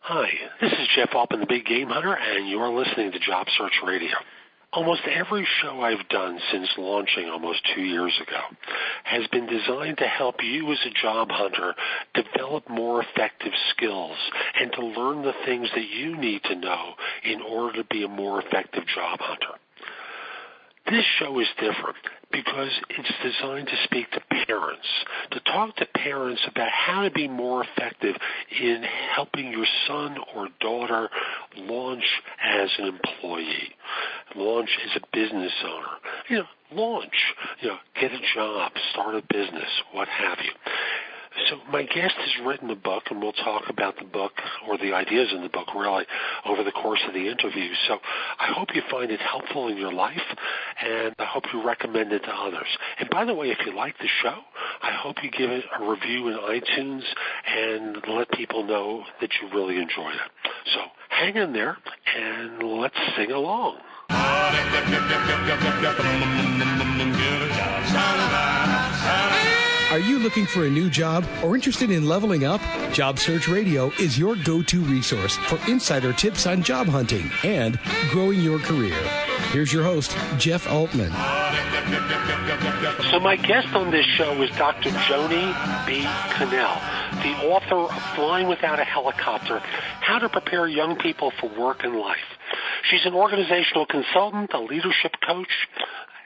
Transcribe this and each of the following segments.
Hi, this is Jeff Altman, the Big Game Hunter, and you're listening to Job Search Radio. Almost every show I've done since launching almost 2 years ago has been designed to help you as a job hunter develop more effective skills and to learn the things that you need to know in order to be a more effective job hunter. This show is different because it's designed to speak to parents, to talk to parents about how to be more effective in helping your son or daughter launch as an employee, launch as a business owner, launch, get a job, start a business, what have you. So my guest has written a book, and we'll talk about the book or the ideas in the book really over the course of the interview. So I hope you find it helpful in your life, and I hope you recommend it to others. And by the way, if you like the show, I hope you give it a review in iTunes and let people know that you really enjoyed it. So hang in there, and let's sing along. Are you looking for a new job or interested in leveling up? Job Search Radio is your go-to resource for insider tips on job hunting and growing your career. Here's your host, Jeff Altman. So my guest on this show is Dr. Joanie B. Connell, the author of Flying Without a Helicopter, How to Prepare Young People for Work and Life. She's an organizational consultant, a leadership coach,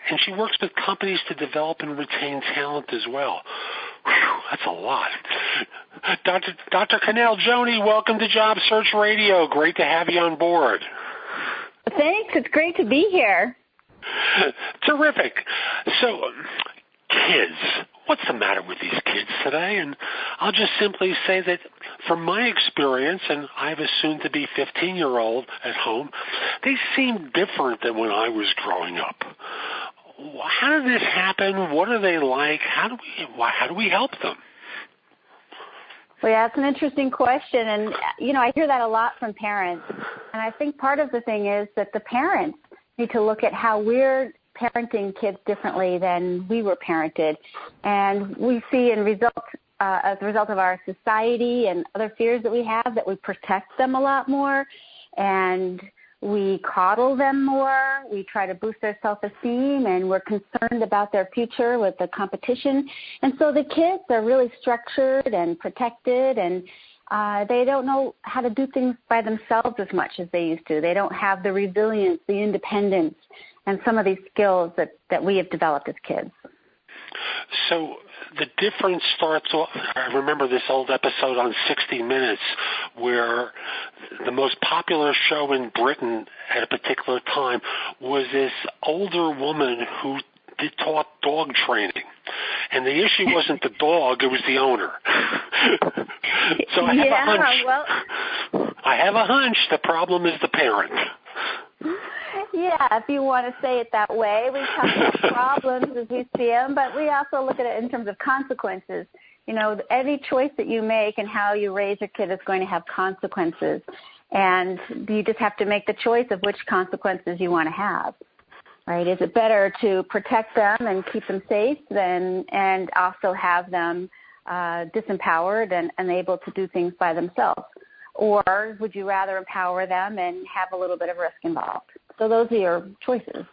and she works with companies to develop and retain talent as well. Whew, that's a lot. Dr. Connell, Joanie, welcome to Job Search Radio. Great to have you on board. Thanks. It's great to be here. Terrific. So, kids, what's the matter with these kids today? And I'll just simply say that from my experience, and I have a soon-to-be 15-year-old at home, they seem different than when I was growing up. How did this happen? What are they like? How do we help them? Well, yeah, that's an interesting question. And, I hear that a lot from parents. And I think part of the thing is that the parents need to look at how we're parenting kids differently than we were parented. And we see as a result of our society and other fears that we have, that we protect them a lot more and we coddle them more. We try to boost their self-esteem, and we're concerned about their future with the competition. And so the kids are really structured and protected, and they don't know how to do things by themselves as much as they used to. They don't have the resilience, the independence, and some of these skills that we have developed as kids. So the difference starts off, I remember this old episode on 60 Minutes where the most popular show in Britain at a particular time was this older woman who taught dog training. And the issue wasn't the dog, it was the owner. So I have a hunch the problem is the parent. Yeah, if you want to say it that way. We talk about problems as we see them, but we also look at it in terms of consequences. Any choice that you make and how you raise a kid is going to have consequences. And you just have to make the choice of which consequences you want to have. Right? Is it better to protect them and keep them safe and also have them disempowered and unable to do things by themselves? Or would you rather empower them and have a little bit of risk involved? So those are your choices.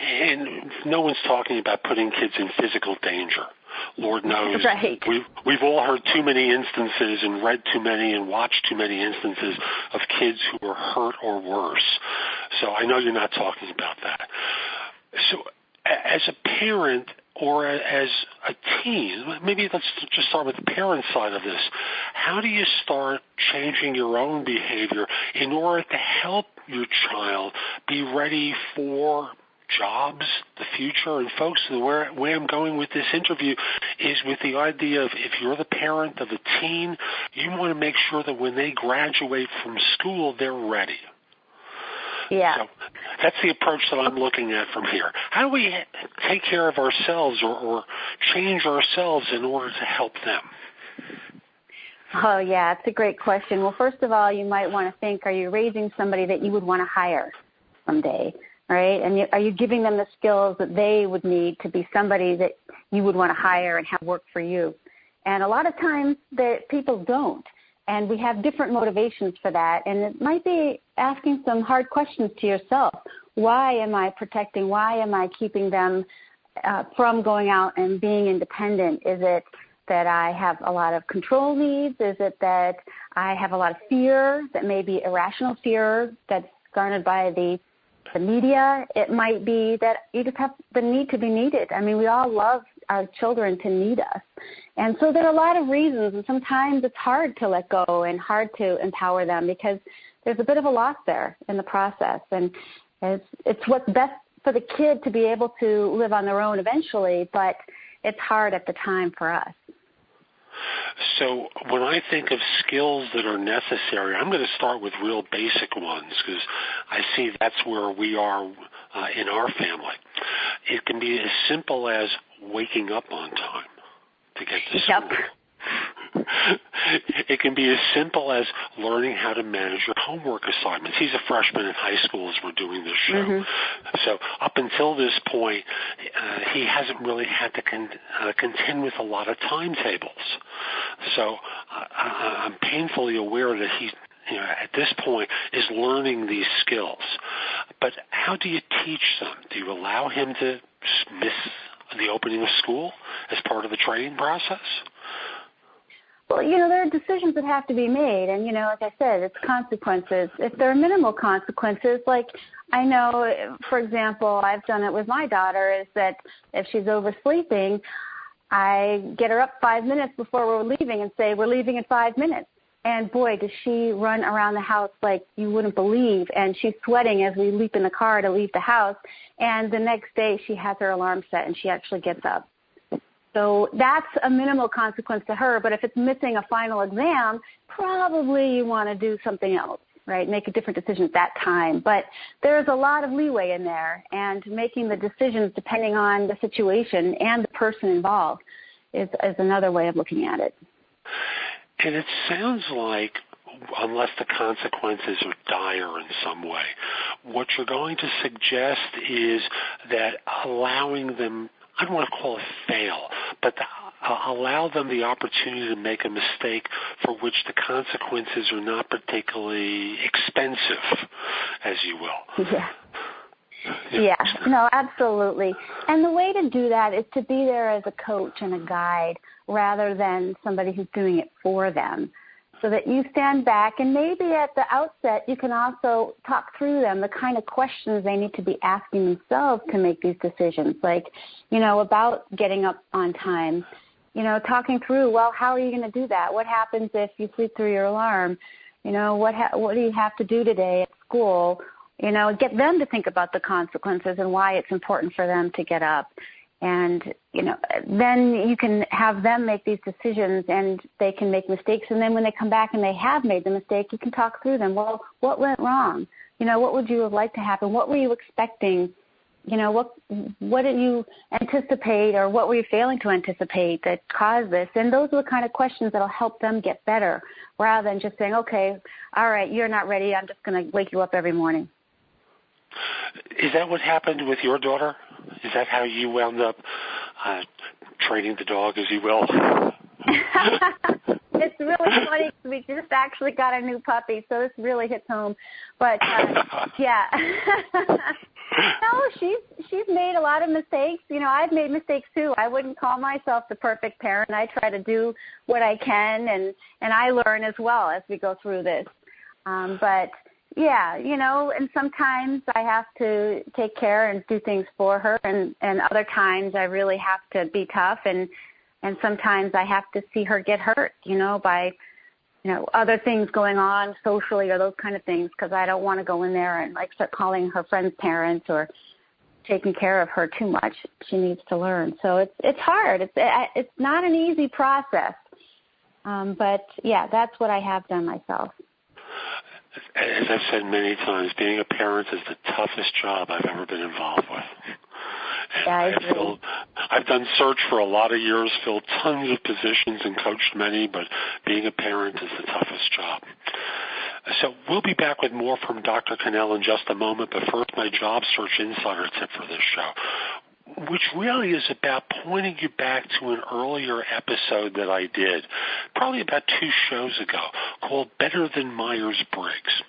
And no one's talking about putting kids in physical danger. Lord knows. Right. We've all heard too many instances and read too many and watched too many instances of kids who were hurt or worse. So I know you're not talking about that. So as a parent or as a teen, maybe let's just start with the parent side of this. How do you start changing your own behavior in order to help your child be ready for jobs, the future? And folks, where I'm going with this interview is with the idea of if you're the parent of a teen, you want to make sure that when they graduate from school, they're ready. Yeah. So that's the approach that I'm looking at from here. How do we take care of ourselves or change ourselves in order to help them? Oh, yeah, it's a great question. Well, first of all, you might want to think, are you raising somebody that you would want to hire someday, right? And are you giving them the skills that they would need to be somebody that you would want to hire and have work for you? And a lot of times people don't. And we have different motivations for that. And it might be asking some hard questions to yourself. Why am I protecting? Why am I keeping them from going out and being independent? Is it that I have a lot of control needs? Is it that I have a lot of fear, that may be irrational fear that's garnered by the media? It might be that you just have the need to be needed. I mean, we all love our children to need us. And so there are a lot of reasons, and sometimes it's hard to let go and hard to empower them because there's a bit of a loss there in the process. And it's what's best for the kid to be able to live on their own eventually, but it's hard at the time for us. So when I think of skills that are necessary, I'm going to start with real basic ones because I see that's where we are in our family. It can be as simple as waking up on time to get to school. Yep. It can be as simple as learning how to manage your homework assignments. He's a freshman in high school as we're doing this show. Mm-hmm. So up until this point, he hasn't really had to contend with a lot of timetables. So I'm painfully aware that he, at this point, is learning these skills. But how do you teach them? Do you allow him to miss the opening of school as part of the training process? Well, there are decisions that have to be made, and, like I said, it's consequences. If there are minimal consequences, like I know, for example, I've done it with my daughter, is that if she's oversleeping, I get her up 5 minutes before we're leaving and say, we're leaving in 5 minutes. And, boy, does she run around the house like you wouldn't believe, and she's sweating as we leap in the car to leave the house, and the next day she has her alarm set and she actually gets up. So that's a minimal consequence to her, but if it's missing a final exam, probably you want to do something else, right? Make a different decision at that time. But there's a lot of leeway in there, and making the decisions depending on the situation and the person involved is another way of looking at it. And it sounds like, unless the consequences are dire in some way, what you're going to suggest is that allowing them, I don't want to call it fail, but allow them the opportunity to make a mistake for which the consequences are not particularly expensive, as you will. Yeah. Yeah, no, absolutely. And the way to do that is to be there as a coach and a guide rather than somebody who's doing it for them, so that you stand back and maybe at the outset you can also talk through them the kind of questions they need to be asking themselves to make these decisions, like, about getting up on time, talking through, well, how are you going to do that? What happens if you sleep through your alarm? What do you have to do today at school? Get them to think about the consequences and why it's important for them to get up. And, then you can have them make these decisions and they can make mistakes. And then when they come back and they have made the mistake, you can talk through them. Well, what went wrong? What would you have liked to happen? What were you expecting? What did you anticipate, or what were you failing to anticipate that caused this? And those are the kind of questions that will help them get better, rather than just saying, okay, all right, you're not ready, I'm just going to wake you up every morning. Is that what happened with your daughter? Is that how you wound up training the dog, as you will? It's really funny because we just actually got a new puppy, so this really hits home. But, yeah. No, she's made a lot of mistakes. I've made mistakes too. I wouldn't call myself the perfect parent. I try to do what I can, and I learn as well as we go through this. But, yeah, and sometimes I have to take care and do things for her, and other times I really have to be tough, and sometimes I have to see her get hurt, by, other things going on socially or those kind of things, because I don't want to go in there and, start calling her friends' parents or taking care of her too much. She needs to learn. So it's hard. It's not an easy process. But, yeah, that's what I have done myself. As I've said many times, being a parent is the toughest job I've ever been involved with. Yeah, I've done search for a lot of years, filled tons of positions and coached many, but being a parent is the toughest job. So we'll be back with more from Dr. Connell in just a moment, but first, my job search insider tip for this show. which really is about pointing you back to an earlier episode that I did, probably about 2 shows ago, called Better Than Myers-Briggs.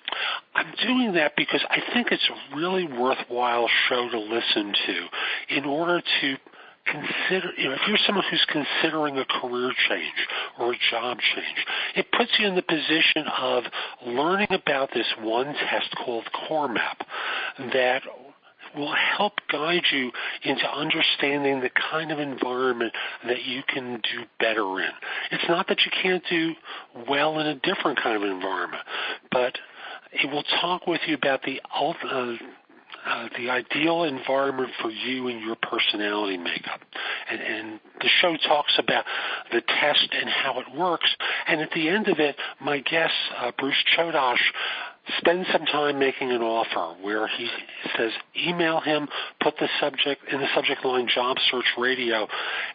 I'm doing that because I think it's a really worthwhile show to listen to in order to consider, if you're someone who's considering a career change or a job change, it puts you in the position of learning about this one test called Core Map that will help guide you into understanding the kind of environment that you can do better in. It's not that you can't do well in a different kind of environment, but it will talk with you about the ideal environment for you and your personality makeup. And the show talks about the test and how it works. And at the end of it, my guest, Bruce Chodosh, spend some time making an offer where he says, email him, put the subject in the subject line Job Search Radio,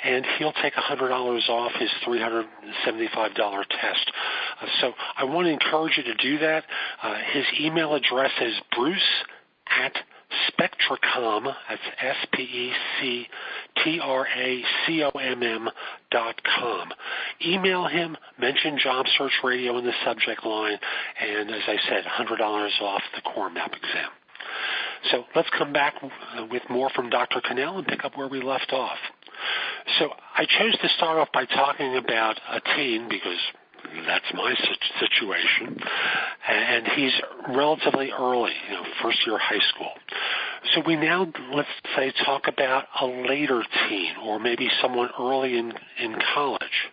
and he'll take $100 off his $375 test. So I want to encourage you to do that. His email address is bruce@Spectracom, that's SPECTRACOMM.com. Email him, mention Job Search Radio in the subject line, and as I said, $100 off the Core Map exam. So let's come back with more from Dr. Connell and pick up where we left off. So I chose to start off by talking about a teen because that's my situation, and he's relatively early, first year high school. So we now, let's say, talk about a later teen or maybe someone early in college.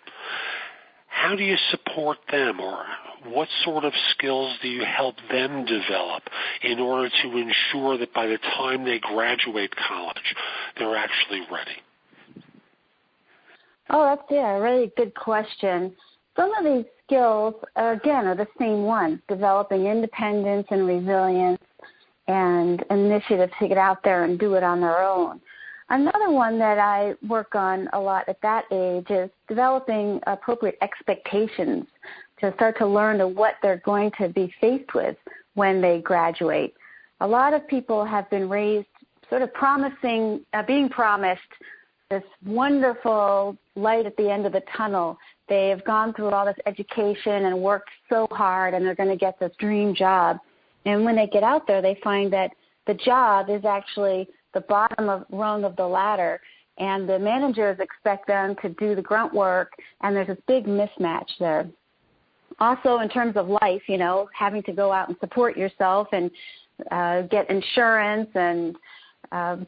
How do you support them, or what sort of skills do you help them develop in order to ensure that by the time they graduate college, they're actually ready? Oh, that's a really good question. Some of these skills, again, are the same ones, developing independence and resilience and initiative to get out there and do it on their own. Another one that I work on a lot at that age is developing appropriate expectations to start to learn what they're going to be faced with when they graduate. A lot of people have been raised sort of being promised this wonderful light at the end of the tunnel. They have gone through all this education and worked so hard, and they're going to get this dream job. And when they get out there, they find that the job is actually the bottom rung of the ladder, and the managers expect them to do the grunt work, and there's this big mismatch there. Also, in terms of life, having to go out and support yourself and get insurance and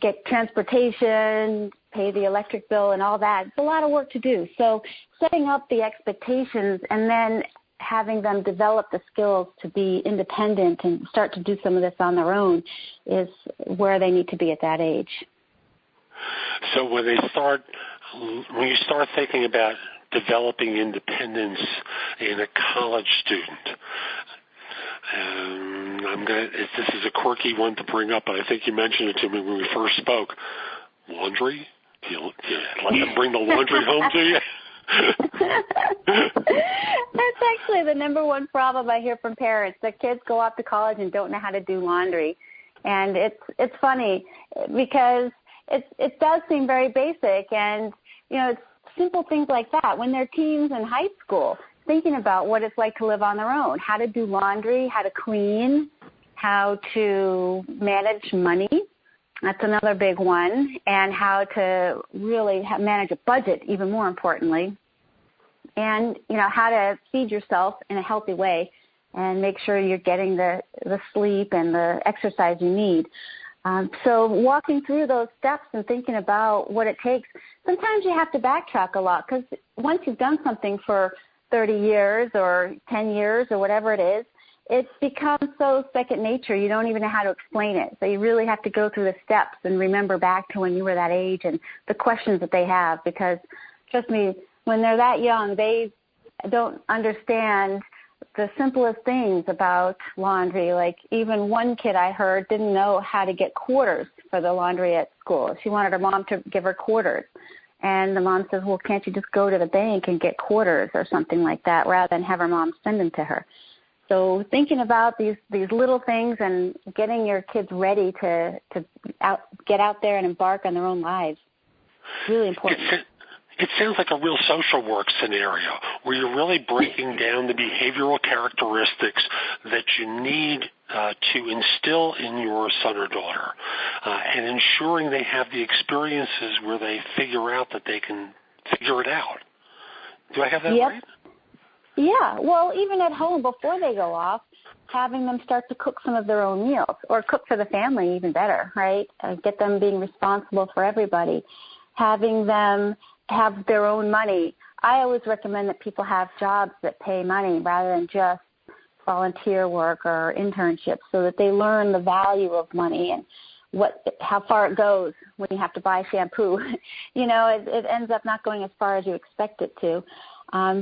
get transportation, pay the electric bill and all that. It's a lot of work to do. So setting up the expectations and then having them develop the skills to be independent and start to do some of this on their own is where they need to be at that age. So when you start thinking about developing independence in a college student, this is a quirky one to bring up, but I think you mentioned it to me when we first spoke. Laundry? Do you let them bring the laundry home to you? That's actually the number one problem I hear from parents. Their kids go off to college and don't know how to do laundry. And it's funny because it does seem very basic, and it's simple things like that. When they're teens in high school, thinking about what it's like to live on their own, how to do laundry, how to clean, how to manage money. That's another big one. And how to really manage a budget, even more importantly. And, how to feed yourself in a healthy way and make sure you're getting the sleep and the exercise you need. So walking through those steps and thinking about what it takes, sometimes you have to backtrack a lot because once you've done something for 30 years or 10 years or whatever it is, it becomes so second nature you don't even know how to explain it. So you really have to go through the steps and remember back to when you were that age and the questions that they have, because trust me, when they're that young, they don't understand the simplest things about laundry. Like even one kid I heard didn't know how to get quarters for the laundry at school. She wanted her mom to give her quarters. And the mom says, well, can't you just go to the bank and get quarters or something like that rather than have her mom send them to her? So thinking about these little things and getting your kids ready to get out there and embark on their own lives, really important. It sounds like a real social work scenario where you're really breaking down the behavioral characteristics that you need to instill in your son or daughter and ensuring they have the experiences where they figure out that they can figure it out. Do I have that right? Yeah. Well, even at home before they go off, having them start to cook some of their own meals or cook for the family, even better, right? Get them being responsible for everybody. Having them have their own money. I always recommend that people have jobs that pay money rather than just volunteer work or internships, so that they learn the value of money and how far it goes when you have to buy shampoo. It ends up not going as far as you expect it to.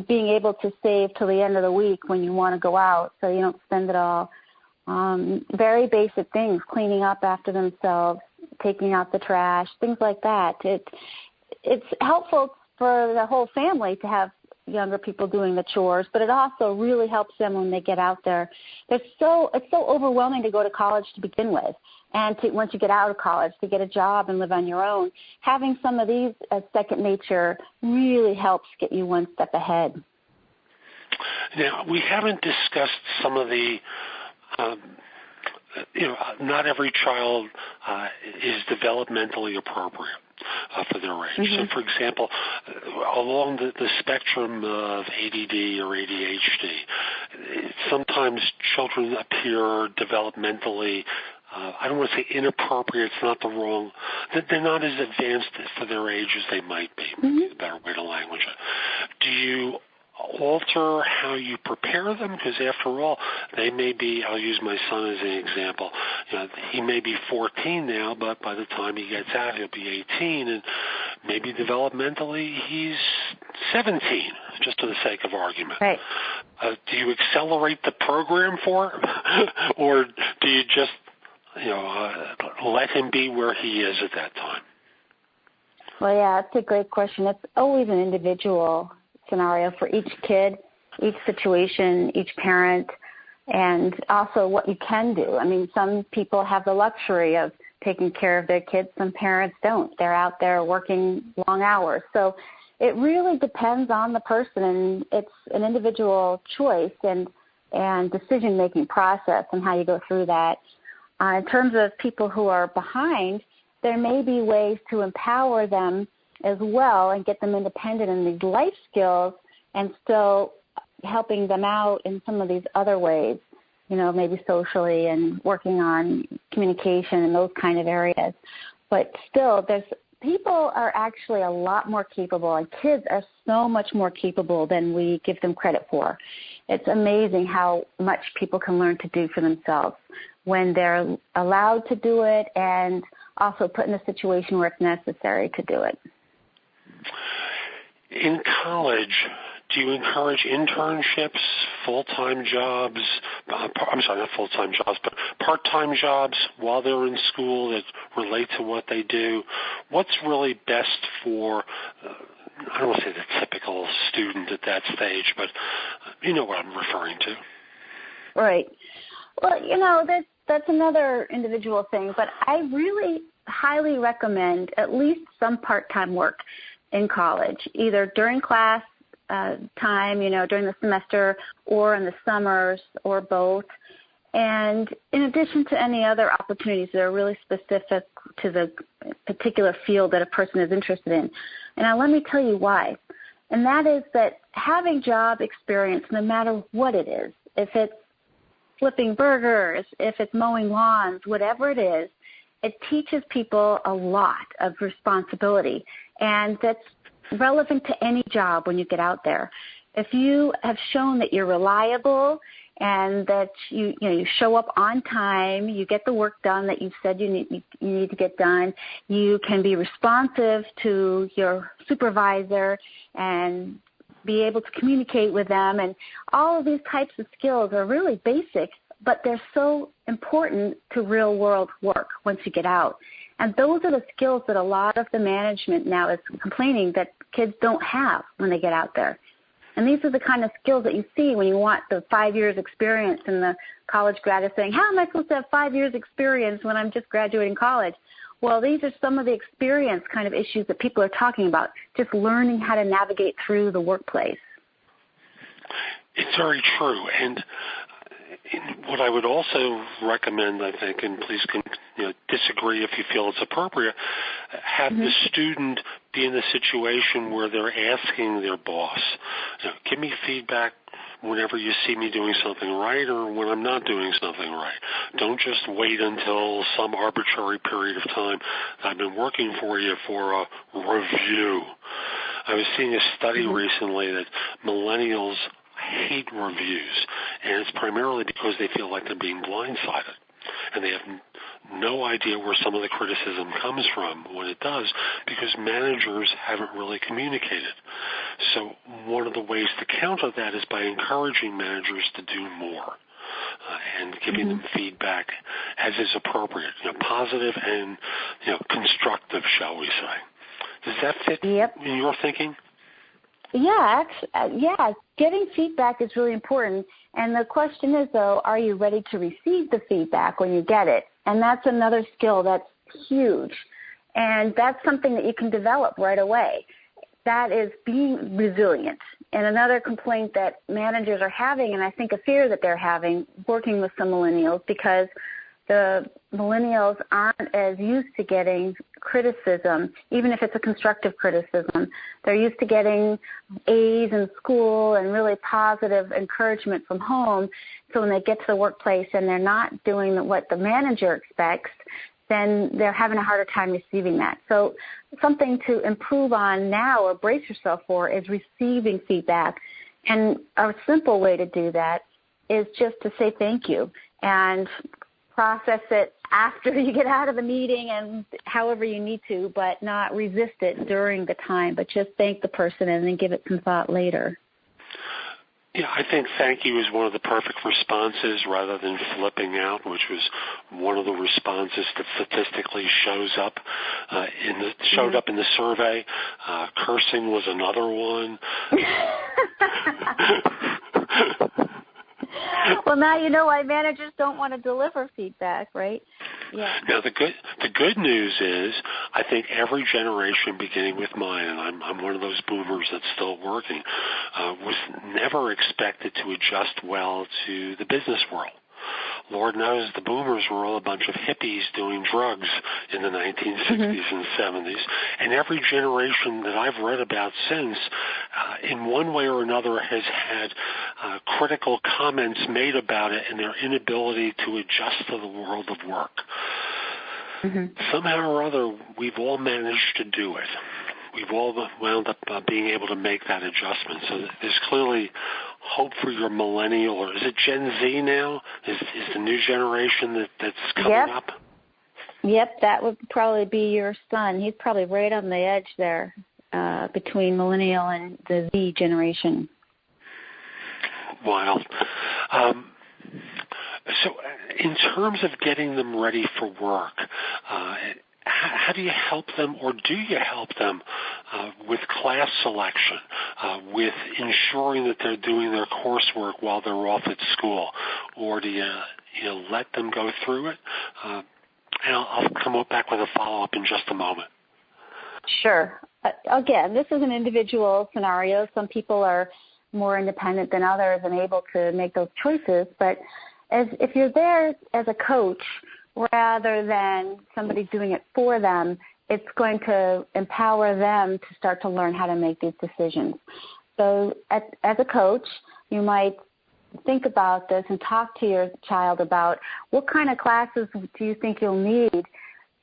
Being able to save till the end of the week when you want to go out so you don't spend it all. Very basic things, cleaning up after themselves, taking out the trash, things like that. It's helpful for the whole family to have younger people doing the chores, but it also really helps them when they get out there. It's so overwhelming to go to college to begin with, and once you get out of college, to get a job and live on your own. Having some of these as second nature really helps get you one step ahead. Now, we haven't discussed some of the not every child is developmentally appropriate for their age. Mm-hmm. So, for example, along the spectrum of ADD or ADHD, sometimes children appear developmentally, I don't want to say inappropriate, it's not the wrong, they're not as advanced for their age as they might be, maybe a better way to language it. Do you alter how you prepare them? Because after all, they may be, I'll use my son as an example, he may be 14 now, but by the time he gets out, he'll be 18, and maybe developmentally he's 17, just for the sake of argument. Right. Do you accelerate the program for him, or do you just let him be where he is at that time? Well, yeah, that's a great question. It's always an individual scenario for each kid, each situation, each parent, and also what you can do. I mean, some people have the luxury of taking care of their kids. Some parents don't. They're out there working long hours. So it really depends on the person, and it's an individual choice and decision-making process and how you go through that. In terms of people who are behind, there may be ways to empower them as well and get them independent in these life skills and still helping them out in some of these other ways, maybe socially and working on communication and those kind of areas. But still, people are actually a lot more capable, and kids are so much more capable than we give them credit for. It's amazing how much people can learn to do for themselves when they're allowed to do it and also put in a situation where it's necessary to do it. In college, do you encourage internships, full-time jobs, not full-time jobs, but part-time jobs while they're in school that relate to what they do? What's really best for, I don't want to say the typical student at that stage, but you know what I'm referring to. Right. Well, that's another individual thing, but I really highly recommend at least some part-time work in college, either during class time, during the semester, or in the summers, or both. And in addition to any other opportunities that are really specific to the particular field that a person is interested in. And now let me tell you why. And that is that having job experience, no matter what it is, if it's flipping burgers, if it's mowing lawns, whatever it is, it teaches people a lot of responsibility. And that's relevant to any job when you get out there. If you have shown that you're reliable and that you show up on time, you get the work done that you've said you need to get done, you can be responsive to your supervisor and be able to communicate with them, and all of these types of skills are really basic, but they're so important to real-world work once you get out. And those are the skills that a lot of the management now is complaining that kids don't have when they get out there. And these are the kind of skills that you see when you want the 5 years experience, and the college grad is saying, how am I supposed to have 5 years experience when I'm just graduating college? Well, these are some of the experience kind of issues that people are talking about, just learning how to navigate through the workplace. It's very true. And what I would also recommend, I think, and please disagree if you feel it's appropriate, have the student be in a situation where they're asking their boss, give me feedback whenever you see me doing something right or when I'm not doing something right. Don't just wait until some arbitrary period of time. I've been working for you for a review. I was seeing a study recently that millennials hate reviews, and it's primarily because they feel like they're being blindsided, and they have no idea where some of the criticism comes from when it does, because managers haven't really communicated. So one of the ways to counter that is by encouraging managers to do more and giving them feedback as is appropriate, positive and constructive, shall we say. Does that fit in your thinking? Yeah, getting feedback is really important. And the question is, though, are you ready to receive the feedback when you get it? And that's another skill that's huge. And that's something that you can develop right away. That is being resilient. And another complaint that managers are having, and I think a fear that they're having working with some millennials, because the millennials aren't as used to getting criticism, even if it's a constructive criticism. They're used to getting A's in school and really positive encouragement from home. So when they get to the workplace and they're not doing what the manager expects, then they're having a harder time receiving that. So something to improve on now or brace yourself for is receiving feedback. And a simple way to do that is just to say thank you and process it after you get out of the meeting and however you need to, but not resist it during the time, but just thank the person and then give it some thought later. Yeah, I think thank you is one of the perfect responses rather than flipping out, which was one of the responses that statistically showed up in the survey. Cursing was another one. Well, now you know why managers don't want to deliver feedback, right? Yeah. Now, the good news is I think every generation, beginning with mine, and I'm one of those boomers that's still working, was never expected to adjust well to the business world. Lord knows the boomers were all a bunch of hippies doing drugs in the 1960s and 70s. And every generation that I've read about since, in one way or another, has had critical comments made about it and their inability to adjust to the world of work. Somehow or other, we've all managed to do it. We've all wound up being able to make that adjustment. So there's clearly hope for your millennial, or is it Gen Z now? Is the new generation that's coming up? Yep, that would probably be your son. He's probably right on the edge there between millennial and the Z generation. Wild. So in terms of getting them ready for work, how do you help them, or do you help them with class selection, with ensuring that they're doing their coursework while they're off at school, or do you let them go through it? And I'll come back with a follow-up in just a moment. Sure. Again, this is an individual scenario. Some people are more independent than others and able to make those choices, but if you're there as a coach rather than somebody doing it for them, it's going to empower them to start to learn how to make these decisions. So as a coach, you might think about this and talk to your child about what kind of classes do you think you'll need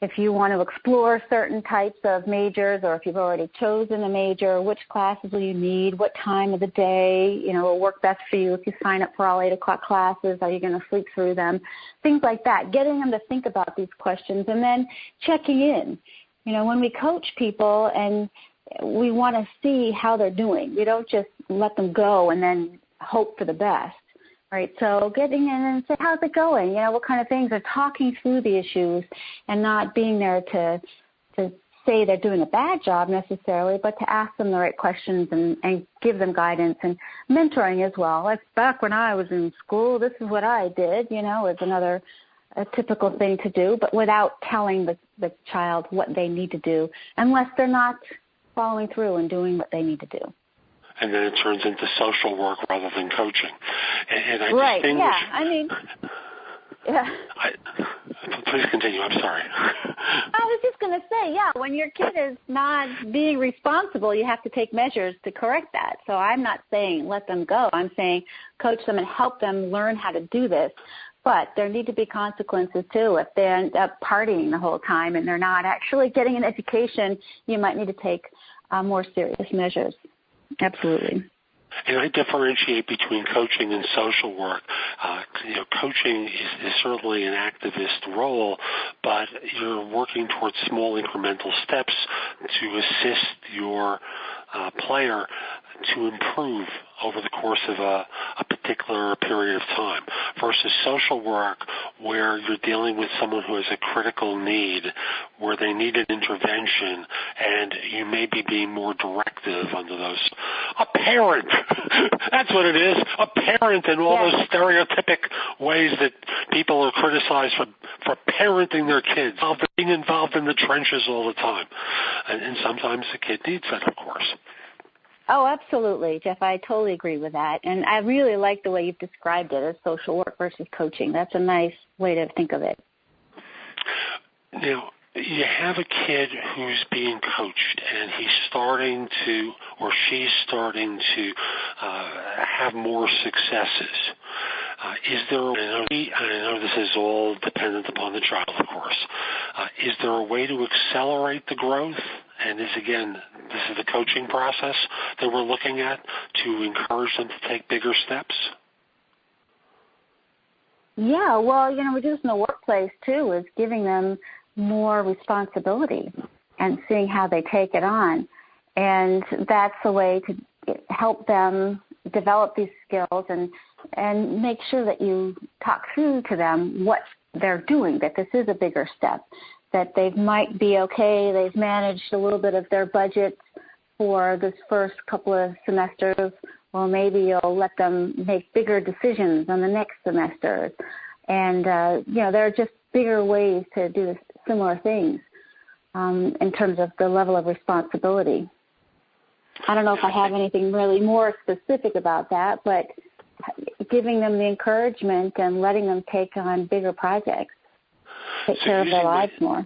if you want to explore certain types of majors, or if you've already chosen a major, which classes will you need, what time of the day, will work best for you if you sign up for all 8 o'clock classes, are you going to sleep through them, things like that, getting them to think about these questions and then checking in. When we coach people and we want to see how they're doing, we don't just let them go and then hope for the best. Right, so getting in and say, how's it going? What kind of things are talking through the issues and not being there to say they're doing a bad job necessarily, but to ask them the right questions and give them guidance and mentoring as well. Like back when I was in school, this is what I did, is another a typical thing to do, but without telling the child what they need to do unless they're not following through and doing what they need to do. And then it turns into social work rather than coaching. And I right, distinguish... Yeah. Please continue. I'm sorry. I was just going to say, when your kid is not being responsible, you have to take measures to correct that. So I'm not saying let them go. I'm saying coach them and help them learn how to do this. But there need to be consequences, too. If they end up partying the whole time and they're not actually getting an education, you might need to take more serious measures. Absolutely. And I differentiate between coaching and social work. Coaching is certainly an activist role, but you're working towards small incremental steps to assist your player to improve over the course of a particular period of time, versus social work where you're dealing with someone who has a critical need, where they need an intervention, and you may be being more directive under those. A parent, that's what it is, a parent in all those stereotypic ways that people are criticized for parenting their kids, being involved in the trenches all the time. And sometimes the kid needs that, of course. Oh, absolutely, Jeff. I totally agree with that. And I really like the way you've described it as social work versus coaching. That's a nice way to think of it. Now, you have a kid who's being coached, and he's starting to, or she's starting to have more successes. Is there, I know this is all dependent upon the child, of course. Is there a way to accelerate the growth? And this is the coaching process that we're looking at to encourage them to take bigger steps? Yeah, well, we do this in the workplace, too, is giving them more responsibility and seeing how they take it on. And that's a way to help them develop these skills and make sure that you talk through to them what they're doing, that this is a bigger step, that they might be okay, they've managed a little bit of their budget for this first couple of semesters. Well, maybe you'll let them make bigger decisions on the next semester. And, there are just bigger ways to do similar things in terms of the level of responsibility. I don't know if I have anything really more specific about that, but giving them the encouragement and letting them take on bigger projects, take care of their lives more.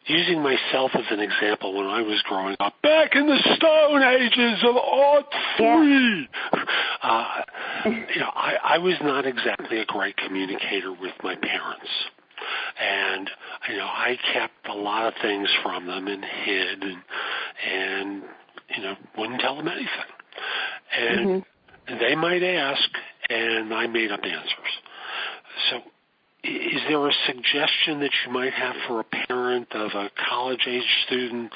Using myself as an example, when I was growing up, back in the Stone Ages of '03, I was not exactly a great communicator with my parents. And, I kept a lot of things from them and hid and wouldn't tell them anything. And they might ask, and I made up answers. So is there a suggestion that you might have for a parent of a college-age student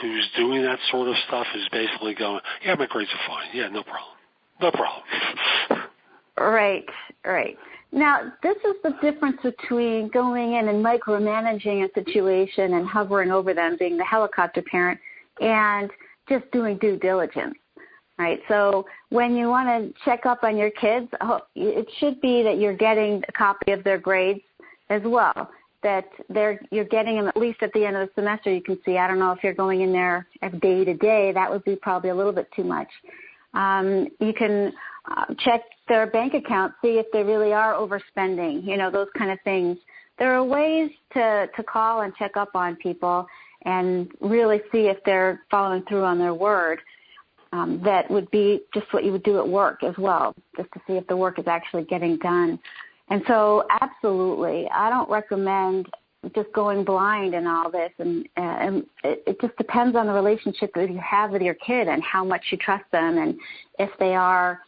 who's doing that sort of stuff, who's basically going, yeah, my grades are fine. Yeah, no problem. No problem. Right. Now, this is the difference between going in and micromanaging a situation and hovering over them, being the helicopter parent, and just doing due diligence. Right, so when you want to check up on your kids, it should be that you're getting a copy of their grades as well, that you're getting them at least at the end of the semester. You can see, I don't know if you're going in there day to day, that would be probably a little bit too much. You can check their bank account, see if they really are overspending, those kind of things. There are ways to call and check up on people and really see if they're following through on their word. That would be just what you would do at work as well, just to see if the work is actually getting done. And so absolutely, I don't recommend just going blind in all this. And it just depends on the relationship that you have with your kid and how much you trust them and if they are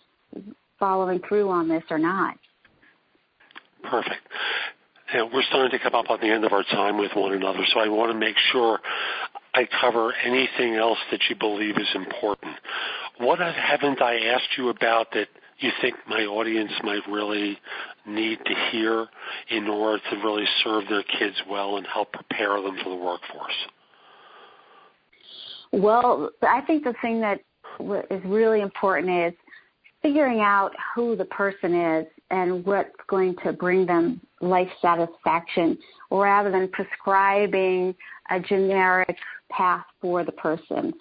following through on this or not. Perfect. We're starting to come up on the end of our time with one another, so I want to make sure I cover anything else that you believe is important. What haven't I asked you about that you think my audience might really need to hear in order to really serve their kids well and help prepare them for the workforce? Well, I think the thing that is really important is figuring out who the person is and what's going to bring them life satisfaction, rather than prescribing a generic path for the person.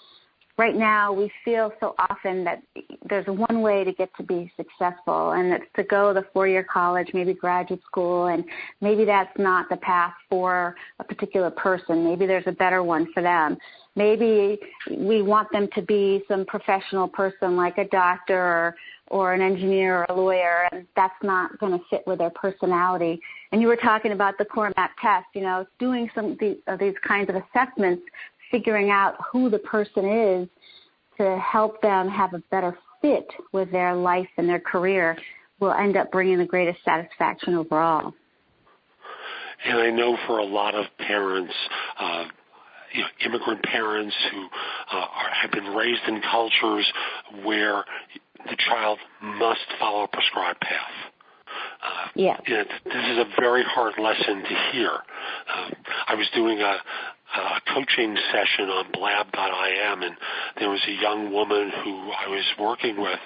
Right now, we feel so often that there's one way to get to be successful, and it's to go to 4-year college, maybe graduate school, and maybe that's not the path for a particular person. Maybe there's a better one for them. Maybe we want them to be some professional person like a doctor or an engineer or a lawyer, and that's not going to fit with their personality. And you were talking about the core map test, doing some of these kinds of assessments, figuring out who the person is to help them have a better fit with their life and their career will end up bringing the greatest satisfaction overall. And I know for a lot of parents, immigrant parents who have been raised in cultures where the child must follow a prescribed path. This is a very hard lesson to hear. I was doing a coaching session on blab.im, and there was a young woman who I was working with,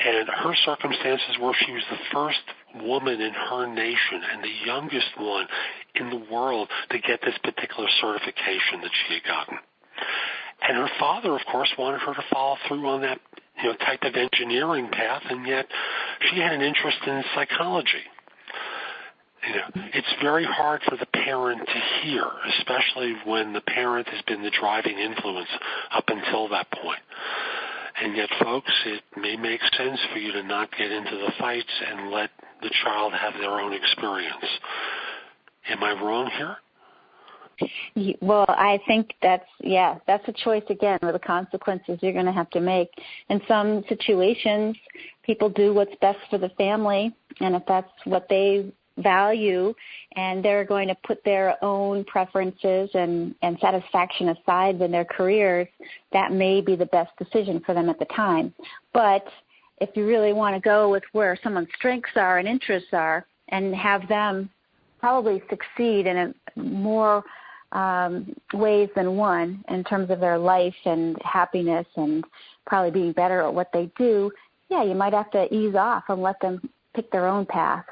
and her circumstances were she was the first woman in her nation and the youngest one in the world to get this particular certification that she had gotten. And her father, of course, wanted her to follow through on that type of engineering path, and yet she had an interest in psychology. It's very hard for the parent to hear, especially when the parent has been the driving influence up until that point. And yet, folks, it may make sense for you to not get into the fights and let the child have their own experience. Am I wrong here? Well, I think that's a choice, again, with the consequences you're going to have to make. In some situations, people do what's best for the family, and if that's what they value, and they're going to put their own preferences and satisfaction aside in their careers, that may be the best decision for them at the time. But if you really want to go with where someone's strengths are and interests are and have them probably succeed in a more ways than one in terms of their life and happiness and probably being better at what they do, you might have to ease off and let them pick their own path.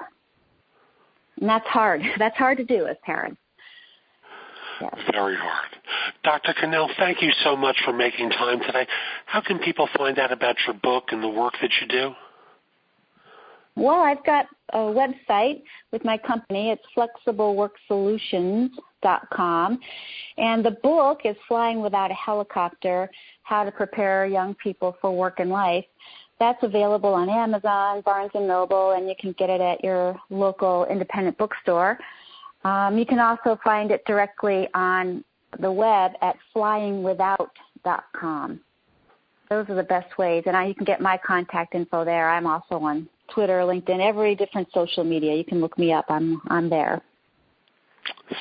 And that's hard. That's hard to do as parents. Yes. Very hard. Dr. Connell, thank you so much for making time today. How can people find out about your book and the work that you do? Well, I've got a website with my company. It's flexibleworksolutions.com. And the book is Flying Without a Helicopter, How to Prepare Young People for Work and Life. That's available on Amazon, Barnes & Noble, and you can get it at your local independent bookstore. You can also find it directly on the web at flyingwithout.com. Those are the best ways, and you can get my contact info there. I'm also on Twitter, LinkedIn, every different social media. You can look me up. I'm there.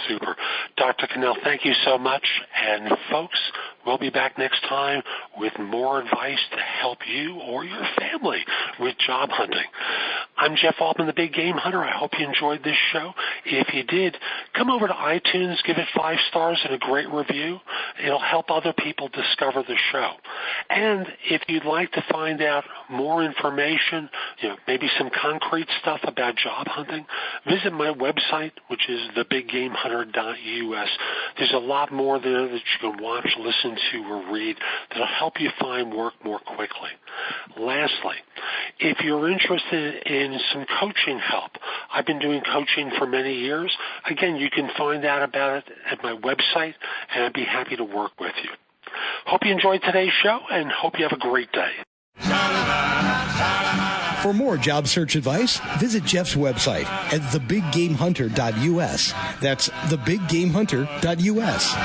Super. Dr. Connell, thank you so much. And folks, we'll be back next time with more advice to help you or your family with job hunting. I'm Jeff Altman, the Big Game Hunter. I hope you enjoyed this show. If you did, come over to iTunes, give it 5 stars and a great review. It'll help other people discover the show. And if you'd like to find out more information, maybe some concrete stuff about job hunting, visit my website, which is thebiggamehunter.us. There's a lot more there that you can watch, listen to, or read that'll help you find work more quickly. Lastly, if you're interested in some coaching help, I've been doing coaching for many years. Again, you can find out about it at my website, and I'd be happy to work with you. Hope you enjoyed today's show, and hope you have a great day. For more job search advice, visit Jeff's website at thebiggamehunter.us. That's thebiggamehunter.us.